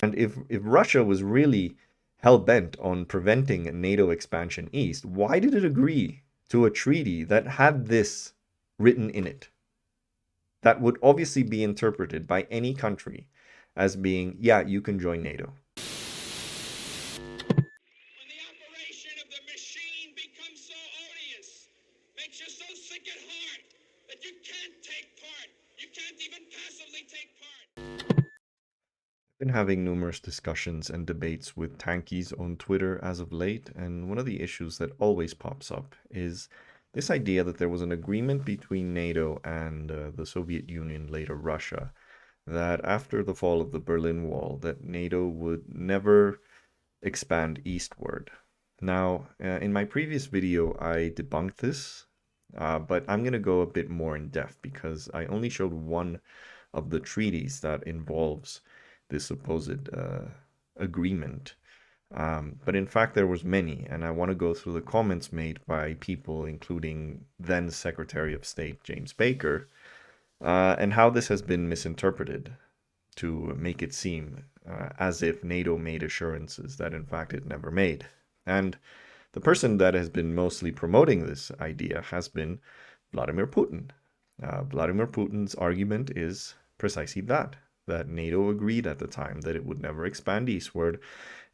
And if Russia was really hell-bent on preventing NATO expansion east, why did it agree to a treaty that had this written in it? That would obviously be interpreted by any country as being, yeah, you can join NATO. When the operation of the machine becomes so odious, makes you so sick at heart that you can't take part. You can't even passively take part. I've been having numerous discussions and debates with tankies on Twitter as of late, and one of the issues that always pops up is this idea that there was an agreement between NATO and the Soviet Union, later Russia, that after the fall of the Berlin Wall, that NATO would never expand eastward. Now, in my previous video, I debunked this, but I'm going to go a bit more in depth because I only showed one of the treaties that involves this supposed agreement. But in fact, there was many, and I want to go through the comments made by people, including then Secretary of State James Baker, and how this has been misinterpreted to make it seem as if NATO made assurances that in fact it never made. And the person that has been mostly promoting this idea has been Vladimir Putin. Vladimir Putin's argument is precisely that NATO agreed at the time that it would never expand eastward,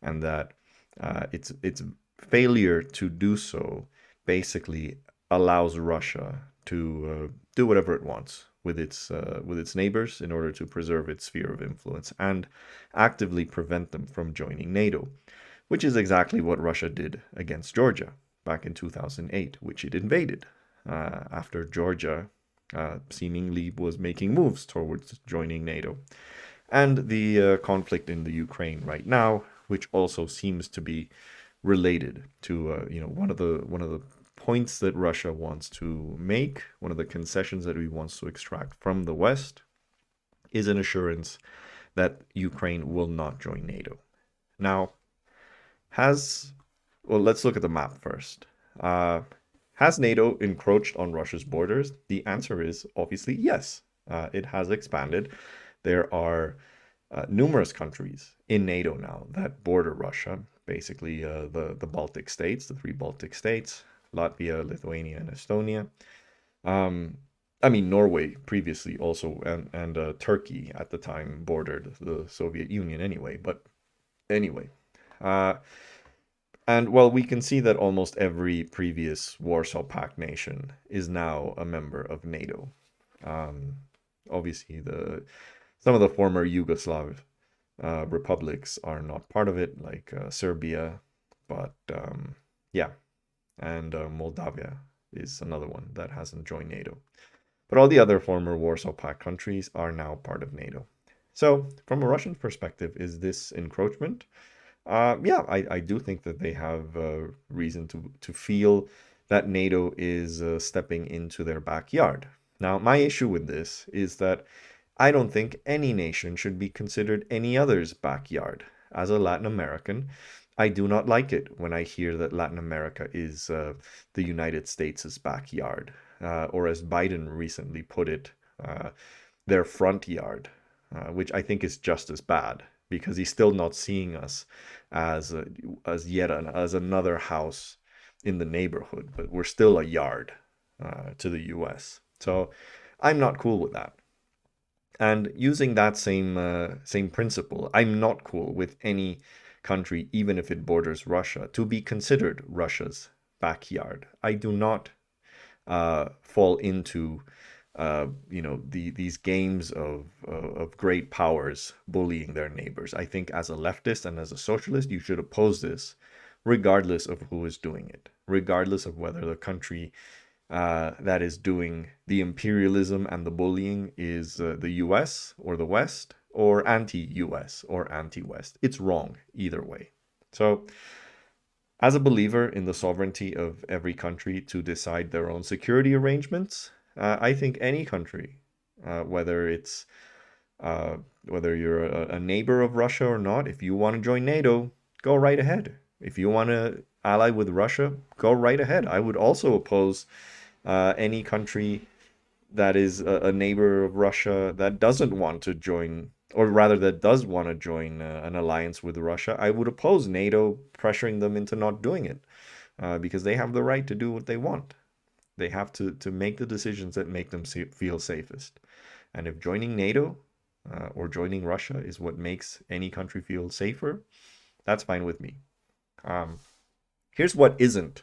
and that its failure to do so basically allows Russia to do whatever it wants with its neighbors in order to preserve its sphere of influence and actively prevent them from joining NATO, which is exactly what Russia did against Georgia back in 2008, which it invaded after Georgia seemingly was making moves towards joining NATO. And the conflict in the Ukraine right now, which also seems to be related to one of the points that Russia wants to make, one of the concessions that he wants to extract from the West, is an assurance that Ukraine will not join NATO. Now, let's look at the map first. Has NATO encroached on Russia's borders? The answer is obviously yes. It has expanded. There are numerous countries in NATO now that border Russia, basically the Baltic states, the three Baltic states, Latvia, Lithuania, and Estonia. I mean, Norway previously also, and Turkey at the time bordered the Soviet Union anyway. But anyway, uh, and well, we can see that almost every previous Warsaw Pact nation is now a member of NATO. Um, Obviously, the some of the former Yugoslav republics are not part of it, like Serbia, but yeah, and Moldavia is another one that hasn't joined NATO. But all the other former Warsaw Pact countries are now part of NATO. So, from a Russian perspective, is this encroachment? Yeah, I do think that they have reason to feel that NATO is stepping into their backyard. Now, my issue with this is that I don't think any nation should be considered any other's backyard. As a Latin American, I do not like it when I hear that Latin America is the United States' backyard, or as Biden recently put it, uh, their front yard, which I think is just as bad because he's still not seeing us as as another house in the neighborhood, but we're still a yard to the U.S. So I'm not cool with that. And using that same principle, I'm not cool with any country, even if it borders Russia, to be considered Russia's backyard. I do not fall into these games of great powers bullying their neighbors. I think as a leftist and as a socialist, you should oppose this, regardless of who is doing it, regardless of whether the country that is doing the imperialism and the bullying is the US or the West or anti-US or anti-West. It's wrong either way. So, as a believer in the sovereignty of every country to decide their own security arrangements, I think any country, whether it's uh, whether you're a neighbor of Russia or not, if you want to join NATO, go right ahead. If you want to ally with Russia, go right ahead. I would also oppose any country that is a neighbor of Russia that doesn't want to join or rather that does want to join an alliance with Russia, I would oppose NATO pressuring them into not doing it, because they have the right to do what they want. They have to make the decisions that make them feel safest. And if joining NATO or joining Russia is what makes any country feel safer, that's fine with me. Um, Here's what isn't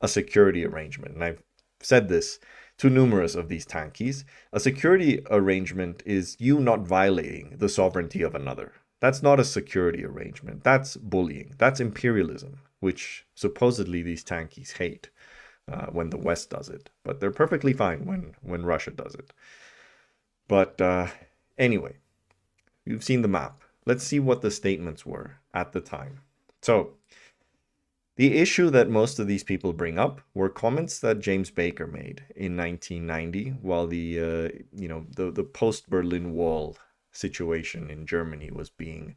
a security arrangement, and I've said this to numerous of these tankies. A security arrangement is you not violating the sovereignty of another. That's not a security arrangement. That's bullying. That's imperialism, which supposedly these tankies hate when the West does it. But they're perfectly fine when Russia does it. But anyway, you've seen the map. Let's see what the statements were at the time. So, the issue that most of these people bring up were comments that James Baker made in 1990 while the post-Berlin Wall situation in Germany was being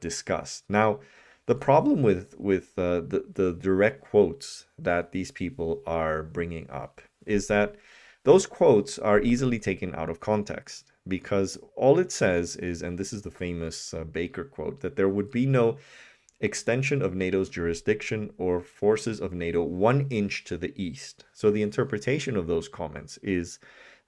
discussed. Now, the problem with the direct quotes that these people are bringing up is that those quotes are easily taken out of context, because all it says is, and this is the famous Baker quote, that there would be no extension of NATO's jurisdiction or forces of NATO 1 inch to the east. So the interpretation of those comments is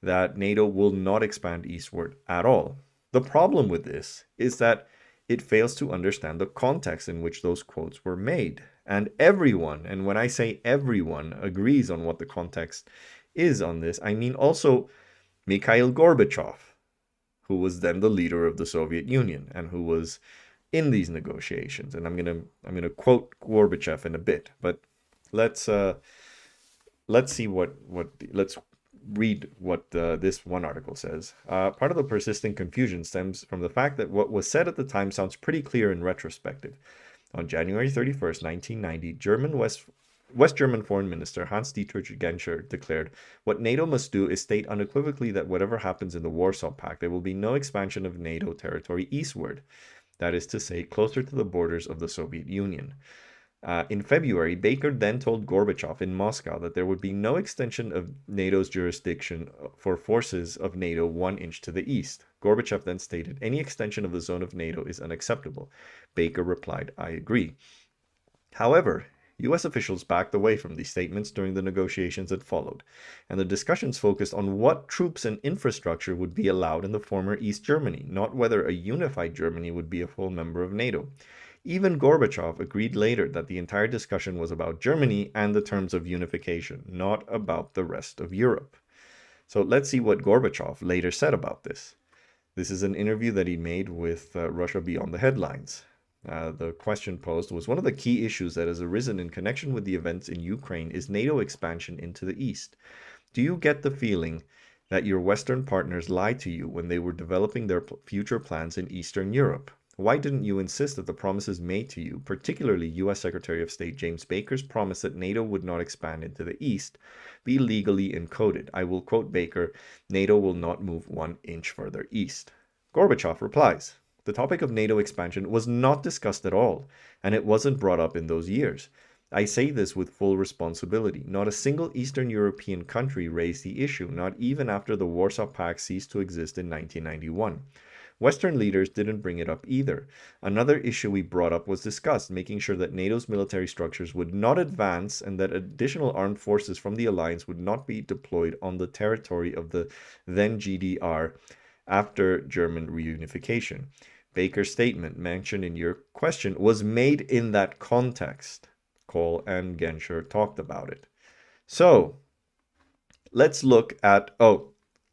that NATO will not expand eastward at all. The problem with this is that it fails to understand the context in which those quotes were made. And everyone, and when I say everyone, agrees on what the context is on this, I mean also Mikhail Gorbachev, who was then the leader of the Soviet Union and who was in these negotiations. And I'm gonna quote Gorbachev in a bit, but let's see let's read what this one article says. Part of the persistent confusion stems from the fact that what was said at the time sounds pretty clear in retrospective. On January 31st, 1990, West German Foreign Minister Hans-Dietrich Genscher declared, "What NATO must do is state unequivocally that whatever happens in the Warsaw Pact, there will be no expansion of NATO territory eastward. That is to say, closer to the borders of the Soviet Union." In February, Baker then told Gorbachev in Moscow that there would be no extension of NATO's jurisdiction for forces of NATO 1 inch to the east. Gorbachev then stated, "Any extension of the zone of NATO is unacceptable." Baker replied, "I agree." However, US officials backed away from these statements during the negotiations that followed, and the discussions focused on what troops and infrastructure would be allowed in the former East Germany, not whether a unified Germany would be a full member of NATO. Even Gorbachev agreed later that the entire discussion was about Germany and the terms of unification, not about the rest of Europe. So let's see what Gorbachev later said about this. This is an interview that he made with Russia Beyond the Headlines. The question posed was, one of the key issues that has arisen in connection with the events in Ukraine is NATO expansion into the east. Do you get the feeling that your Western partners lied to you when they were developing their future plans in Eastern Europe? Why didn't you insist that the promises made to you, particularly U.S. Secretary of State James Baker's promise that NATO would not expand into the east, be legally encoded? I will quote Baker, "NATO will not move 1 inch further east." Gorbachev replies, "The topic of NATO expansion was not discussed at all, and it wasn't brought up in those years. I say this with full responsibility. Not a single Eastern European country raised the issue, not even after the Warsaw Pact ceased to exist in 1991. Western leaders didn't bring it up either. Another issue we brought up was discussed, making sure that NATO's military structures would not advance and that additional armed forces from the alliance would not be deployed on the territory of the then GDR after German reunification." Baker's statement mentioned in your question was made in that context. Kohl and Genscher talked about it. So let's look at,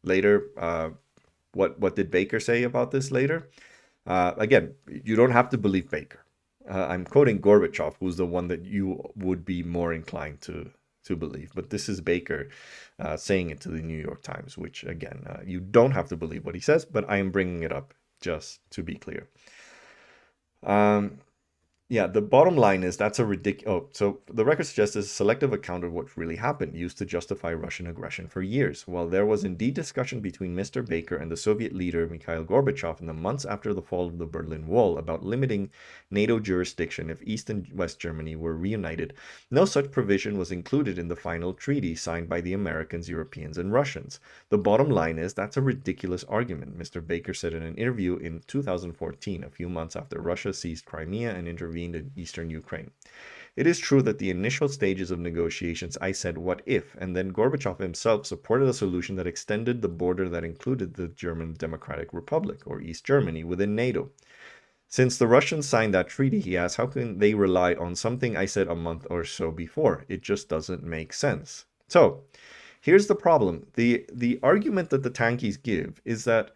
later, what did Baker say about this later? Again, you don't have to believe Baker. I'm quoting Gorbachev, who's the one that you would be more inclined to believe. But this is Baker saying it to the New York Times, which, again, you don't have to believe what he says, but I am bringing it up just to be clear. Yeah, the bottom line is that's a ridiculous. Oh, so the record suggests is a selective account of what really happened, used to justify Russian aggression for years. While there was indeed discussion between Mr. Baker and the Soviet leader Mikhail Gorbachev in the months after the fall of the Berlin Wall about limiting NATO jurisdiction if East and West Germany were reunited, no such provision was included in the final treaty signed by the Americans, Europeans, and Russians. The bottom line is that's a ridiculous argument, Mr. Baker said in an interview in 2014, a few months after Russia seized Crimea and intervened in eastern Ukraine. It is true that the initial stages of negotiations I said what if, and then Gorbachev himself supported a solution that extended the border that included the German Democratic Republic, or East Germany, within NATO. Since the Russians signed that treaty, he asked, how can they rely on something I said a month or so before? It just doesn't make sense. So, here's the problem. The argument that the tankies give is that,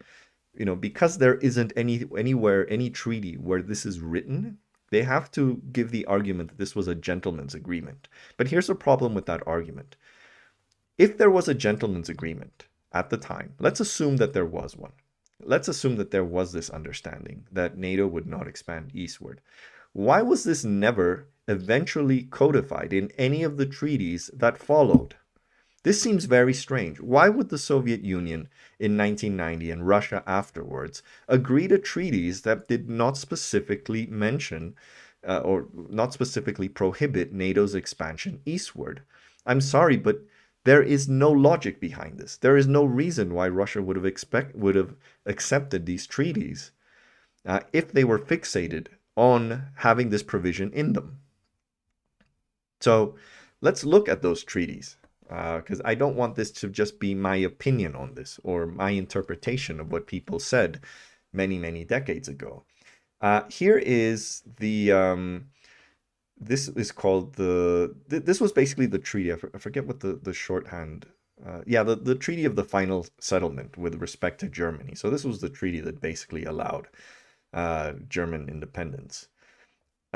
because there isn't anywhere any treaty where this is written, they have to give the argument that this was a gentleman's agreement. But here's the problem with that argument. If there was a gentleman's agreement at the time, let's assume that there was one. Let's assume that there was this understanding that NATO would not expand eastward. Why was this never eventually codified in any of the treaties that followed? This seems very strange. Why would the Soviet Union in 1990 and Russia afterwards agree to treaties that did not specifically mention or not specifically prohibit NATO's expansion eastward? I'm sorry, but there is no logic behind this. There is no reason why Russia would have accepted these treaties if they were fixated on having this provision in them. So let's look at those treaties, because I don't want this to just be my opinion on this or my interpretation of what people said many, many decades ago. Here is the, this is called this was basically the treaty. I forget what the shorthand, yeah, the Treaty of the Final Settlement with respect to Germany. So this was the treaty that basically allowed German independence.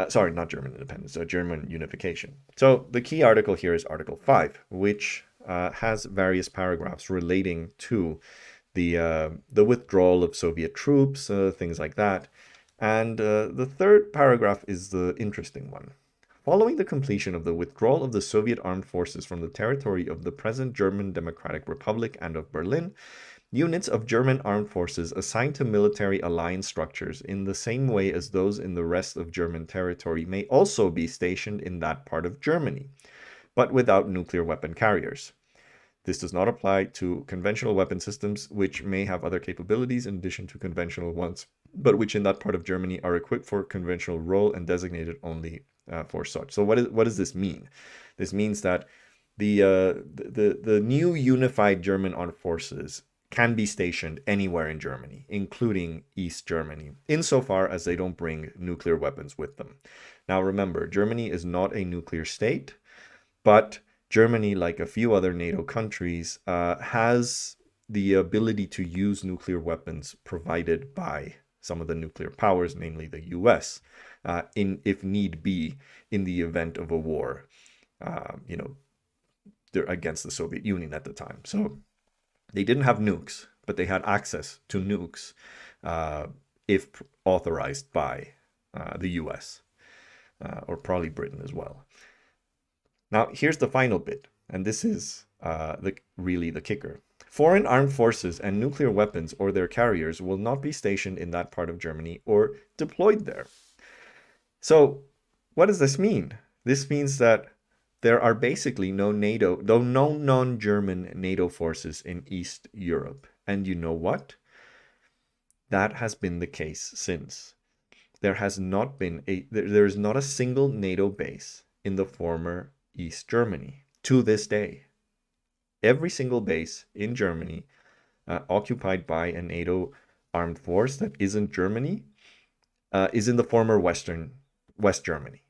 Sorry, not German independence, German unification. So the key article here is Article 5, which has various paragraphs relating to the withdrawal of Soviet troops, things like that. And the third paragraph is the interesting one. Following the completion of the withdrawal of the Soviet armed forces from the territory of the present German Democratic Republic and of Berlin, units of German armed forces assigned to military alliance structures in the same way as those in the rest of German territory may also be stationed in that part of Germany, but without nuclear weapon carriers. This does not apply to conventional weapon systems, which may have other capabilities in addition to conventional ones, but which in that part of Germany are equipped for conventional role and designated only for such. So what does this mean? This means that the new unified German armed forces can be stationed anywhere in Germany, including East Germany, insofar as they don't bring nuclear weapons with them. Now remember, Germany is not a nuclear state, but Germany, like a few other NATO countries, has the ability to use nuclear weapons provided by some of the nuclear powers, namely the US, if need be, in the event of a war, against the Soviet Union at the time. So they didn't have nukes, but they had access to nukes if authorized by the US, or probably Britain as well. Now, here's the final bit, and this is really the kicker. Foreign armed forces and nuclear weapons or their carriers will not be stationed in that part of Germany or deployed there. So what does this mean? This means that there are basically no non-German NATO forces in East Europe. And you know what? That has been the case since. There is not a single NATO base in the former East Germany to this day. Every single base in Germany occupied by a NATO armed force that isn't Germany is in the former West Germany.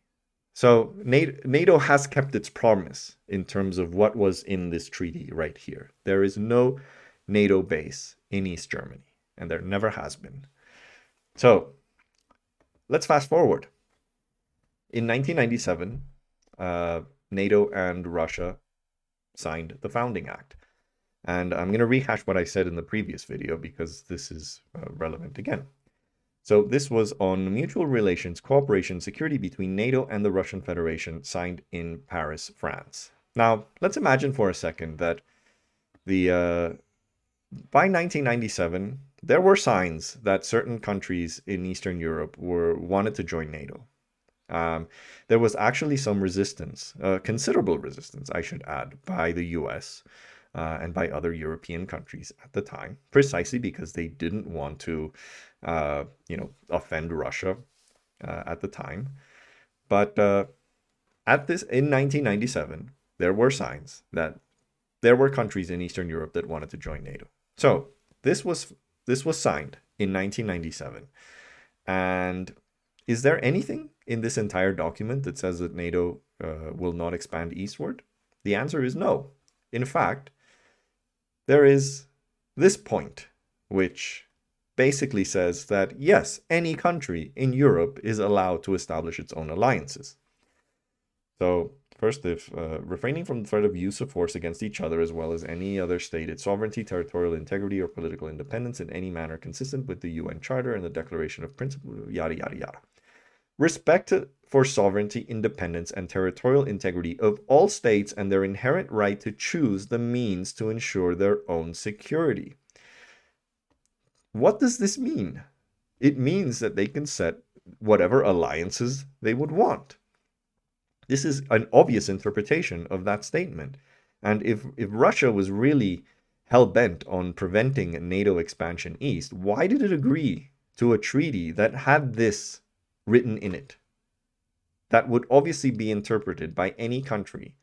So NATO has kept its promise in terms of what was in this treaty right here. There is no NATO base in East Germany, and there never has been. So let's fast forward. In 1997, NATO and Russia signed the Founding Act. And I'm going to rehash what I said in the previous video because this is relevant again. So this was on mutual relations, cooperation, security between NATO and the Russian Federation, signed in Paris, France. Now, let's imagine for a second that the by 1997, there were signs that certain countries in Eastern Europe wanted to join NATO. There was actually some resistance, considerable resistance, I should add, by the US and by other European countries at the time, precisely because they didn't want to, offend Russia at the time. But in 1997, there were signs that there were countries in Eastern Europe that wanted to join NATO. So this was signed in 1997, and is there anything in this entire document that says that NATO will not expand eastward? The answer is no. In fact, there is this point, which basically says that yes, any country in Europe is allowed to establish its own alliances. So first, if refraining from the threat of use of force against each other as well as any other state, its sovereignty, territorial integrity, or political independence in any manner consistent with the UN Charter and the Declaration of Principles, yada, yada, yada. Respect for sovereignty, independence, and territorial integrity of all states and their inherent right to choose the means to ensure their own security. What does this mean? It means that they can set whatever alliances they would want. This is an obvious interpretation of that statement. And if Russia was really hell-bent on preventing NATO expansion east, why did it agree to a treaty that had this written in it? That would obviously be interpreted by any country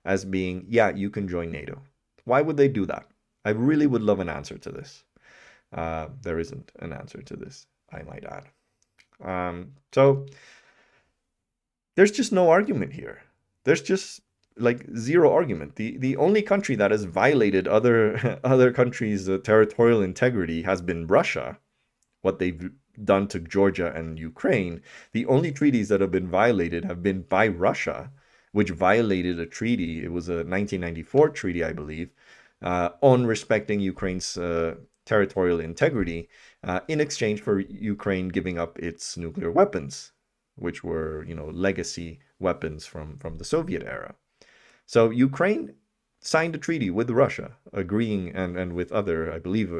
as being, yeah, you can join NATO. Why would they do that? I really would love an answer to this. There isn't an answer to this, I might add. So there's just no argument here. There's just like zero argument. The only country that has violated other countries' territorial integrity has been Russia. What they've done to Georgia and Ukraine, the only treaties that have been violated have been by Russia, which violated a treaty. It was a 1994 treaty, I believe, on respecting Ukraine's territorial integrity in exchange for Ukraine giving up its nuclear weapons, which were, legacy weapons from the Soviet era. So Ukraine signed a treaty with Russia, agreeing, and with other, I believe,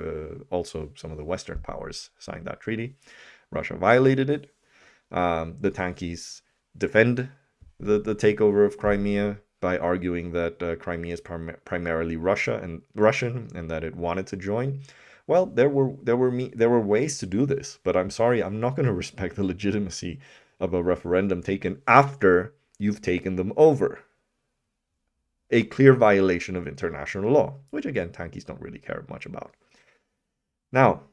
also some of the Western powers signed that treaty. Russia violated it. The tankies defend the takeover of Crimea by arguing that Crimea is primarily Russian, and that it wanted to join. Well, there were ways to do this, but I'm sorry, I'm not going to respect the legitimacy of a referendum taken after you've taken them over. A clear violation of international law, which again, tankies don't really care much about. Now,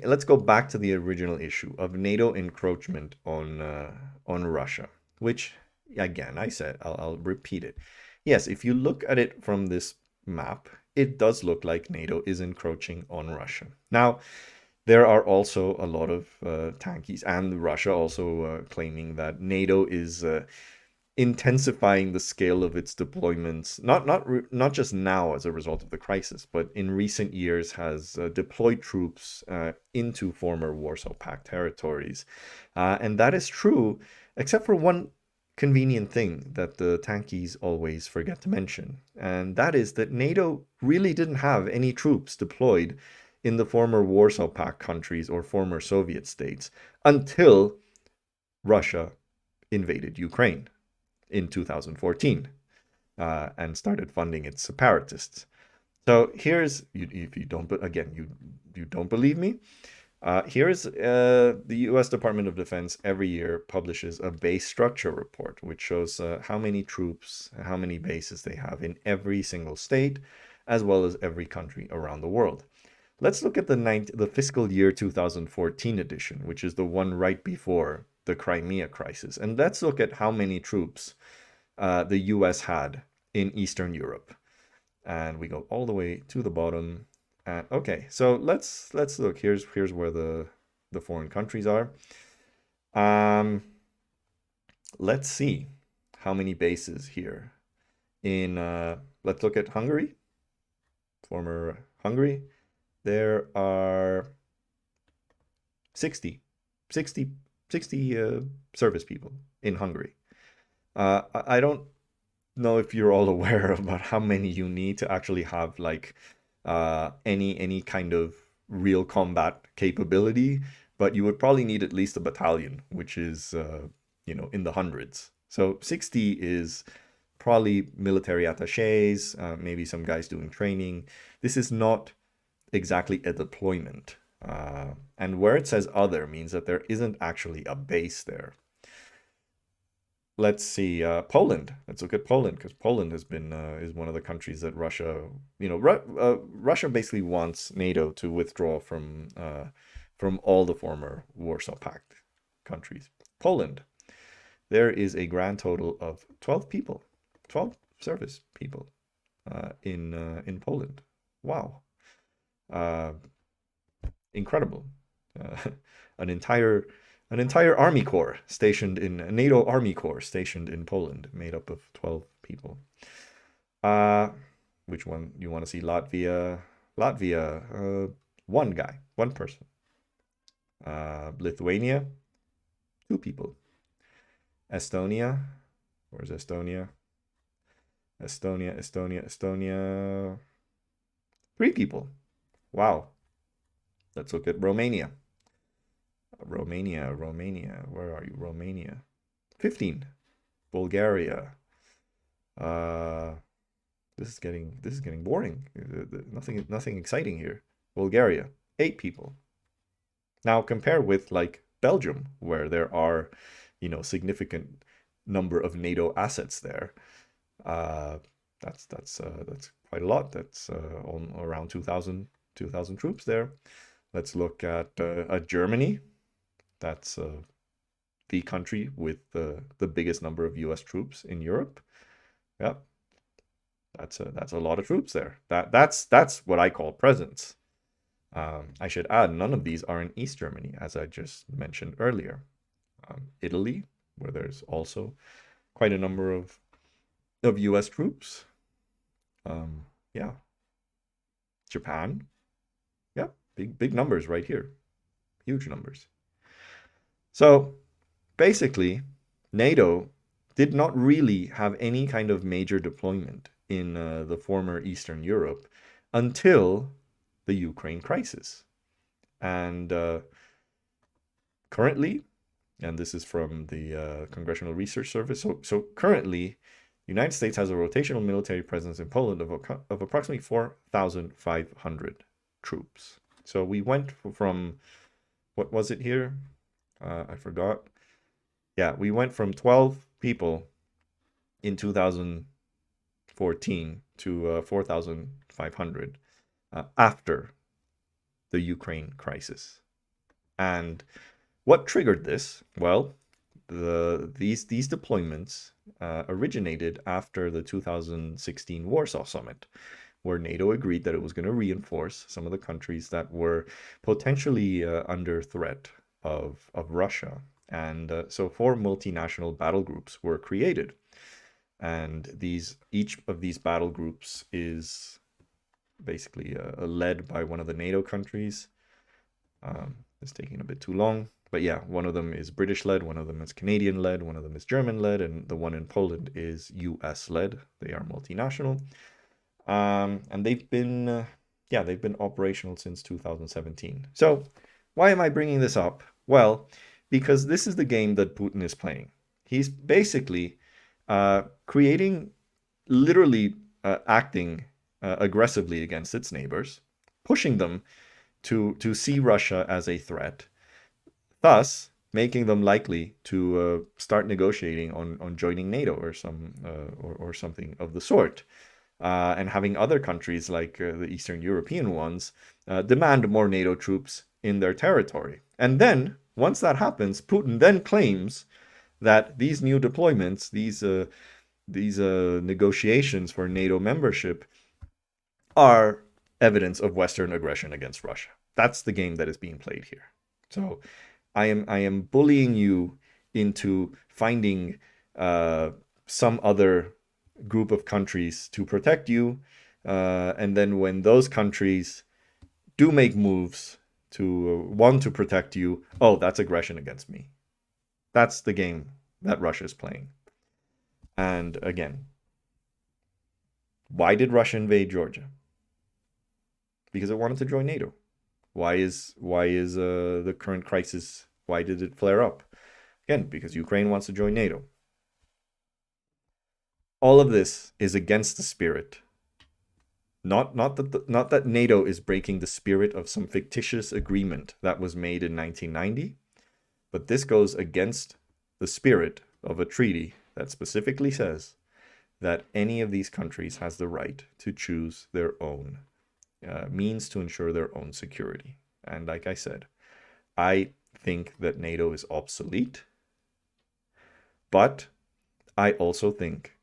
let's go back to the original issue of NATO encroachment on Russia, which again, I'll repeat it. Yes, if you look at it from this map, it does look like NATO is encroaching on Russia. Now, there are also a lot of tankies, and Russia also claiming that NATO is intensifying the scale of its deployments, not just now as a result of the crisis, but in recent years has deployed troops into former Warsaw Pact territories. And that is true, except for one convenient thing that the tankies always forget to mention, and that is that NATO really didn't have any troops deployed in the former Warsaw Pact countries or former Soviet states until Russia invaded Ukraine in 2014 and started funding its separatists. So here's, if you don't, again, you don't believe me, here's the U.S. Department of Defense every year publishes a base structure report, which shows how many troops, how many bases they have in every single state, as well as every country around the world. Let's look at the fiscal year 2014 edition, which is the one right before the Crimea crisis. And let's look at how many troops the US had in Eastern Europe. And we go all the way to the bottom. And okay, so let's look. Here's where the foreign countries are. Let's see how many bases here in let's look at Hungary, former Hungary. There are 60, 60, 60 service people in Hungary. I don't know if you're all aware about how many you need to actually have like any kind of real combat capability, but you would probably need at least a battalion, which is in the hundreds. So 60 is probably military attaches, maybe some guys doing training. This is not exactly a deployment. And where it says other means that there isn't actually a base there. Let's see, Poland. Let's look at Poland because Poland has been is one of the countries that Russia basically wants NATO to withdraw from all the former Warsaw Pact countries. Poland, there is a grand total of 12 people, 12 service people in Poland. Wow, uh, incredible! An entire army corps stationed in a NATO army corps stationed in Poland, made up of 12 people. Which one you want to see? Latvia. Latvia, one guy, one person. Lithuania, 2 people. Estonia, where's Estonia? Estonia, 3 people. Wow. Let's look at Romania. Romania, where are you? Romania. 15. Bulgaria. This is getting boring. Nothing exciting here. Bulgaria, 8 people. Now compare with like Belgium, where there are, significant number of NATO assets there. That's quite a lot. That's around 2,000 troops there. Let's look at Germany. That's the country with the biggest number of U.S. troops in Europe. Yep, that's a lot of troops there. That's what I call presence. I should add, none of these are in East Germany, as I just mentioned earlier. Italy, where there's also quite a number of U.S. troops. Yeah, Japan. Yeah, big numbers right here, huge numbers. So basically, NATO did not really have any kind of major deployment in the former Eastern Europe until the Ukraine crisis. And currently, and this is from the Congressional Research Service, so currently, the United States has a rotational military presence in Poland of approximately 4,500 troops. So we went from, what was it here? I forgot. Yeah, we went from 12 people in 2014 to 4,500 after the Ukraine crisis. And what triggered this? Well, these deployments originated after the 2016 Warsaw Summit, where NATO agreed that it was going to reinforce some of the countries that were potentially under threat of Russia. And so 4 multinational battle groups were created. And each of these battle groups is basically led by one of the NATO countries. It's taking a bit too long. But yeah, one of them is British-led, one of them is Canadian-led, one of them is German-led, and the one in Poland is US-led. They are multinational. And they've been operational since 2017. So why am I bringing this up? Well, because this is the game that Putin is playing. He's basically creating, literally acting aggressively against its neighbors, pushing them to see Russia as a threat, thus making them likely to start negotiating on joining NATO or something of the sort. And having other countries like the Eastern European ones demand more NATO troops in their territory. And then, once that happens, Putin then claims that these new deployments, these negotiations for NATO membership, are evidence of Western aggression against Russia. That's the game that is being played here. So I am bullying you into finding some other group of countries to protect you, and then when those countries do make moves to protect you. Oh, that's aggression against me. That's the game that Russia is playing. And again, why did Russia invade Georgia? Because it wanted to join NATO. Why is the current crisis? Why did it flare up? Again, because Ukraine wants to join NATO. All of this is against the spirit. Not that NATO is breaking the spirit of some fictitious agreement that was made in 1990, but this goes against the spirit of a treaty that specifically says that any of these countries has the right to choose their own means to ensure their own security. And like I said, I think that NATO is obsolete, but I also think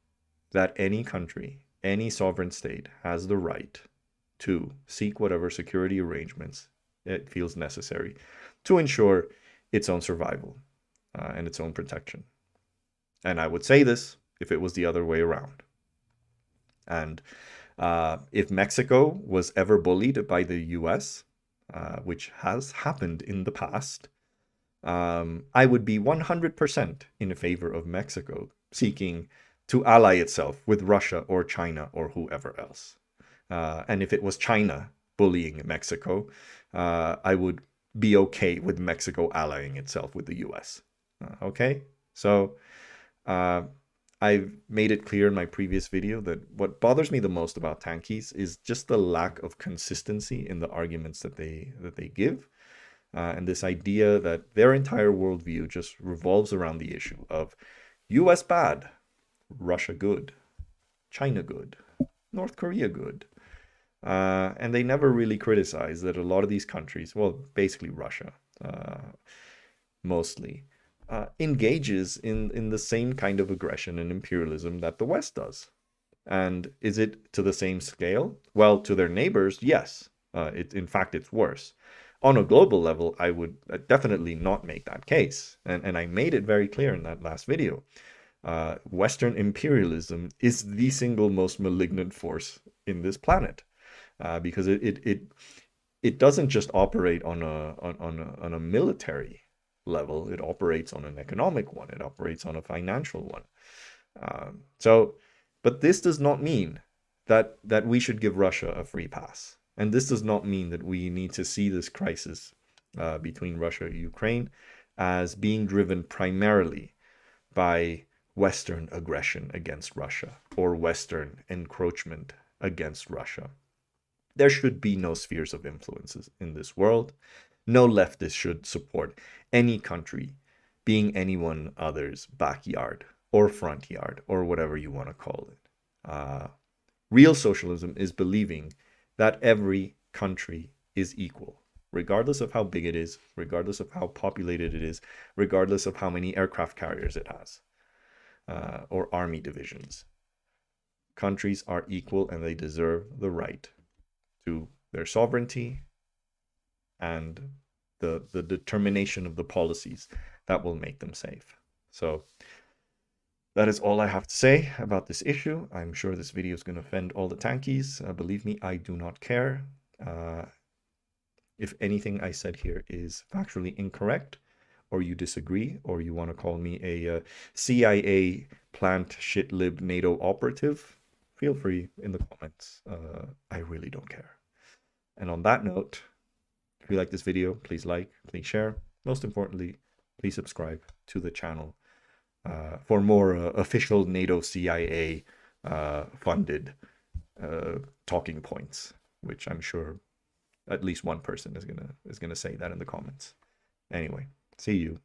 that any country, any sovereign state has the right to seek whatever security arrangements it feels necessary to ensure its own survival and its own protection. And I would say this if it was the other way around. And if Mexico was ever bullied by the US, which has happened in the past, I would be 100% in favor of Mexico seeking to ally itself with Russia or China or whoever else. And if it was China bullying Mexico, I would be okay with Mexico allying itself with the US. Okay? So I've made it clear in my previous video that what bothers me the most about tankies is just the lack of consistency in the arguments that they give. And this idea that their entire worldview just revolves around the issue of US bad, Russia good, China good, North Korea good. And they never really criticize that a lot of these countries, well, basically Russia, mostly, engages in the same kind of aggression and imperialism that the West does. And is it to the same scale? Well, to their neighbors, yes. In fact, it's worse. On a global level, I would definitely not make that case. And I made it very clear in that last video. Western imperialism is the single most malignant force in this planet, because it doesn't just operate on a military level. It operates on an economic one. It operates on a financial one. But this does not mean that we should give Russia a free pass, and this does not mean that we need to see this crisis between Russia and Ukraine as being driven primarily by Western aggression against Russia or Western encroachment against Russia. There should be no spheres of influences in this world. No leftist should support any country being anyone other's backyard or front yard or whatever you want to call it. Real socialism is believing that every country is equal, regardless of how big it is, regardless of how populated it is, regardless of how many aircraft carriers it has. Or army divisions. Countries are equal and they deserve the right to their sovereignty and the determination of the policies that will make them safe. So that is all I have to say about this issue. I'm sure this video is going to offend all the tankies. Believe me, I do not care. If anything I said here is factually incorrect, or you disagree, or you want to call me a CIA plant shitlib NATO operative, feel free in the comments. I really don't care. And on that note, if you like this video, please like, please share. Most importantly, please subscribe to the channel for more official NATO CIA funded talking points, which I'm sure at least one person is gonna say that in the comments. Anyway. See you.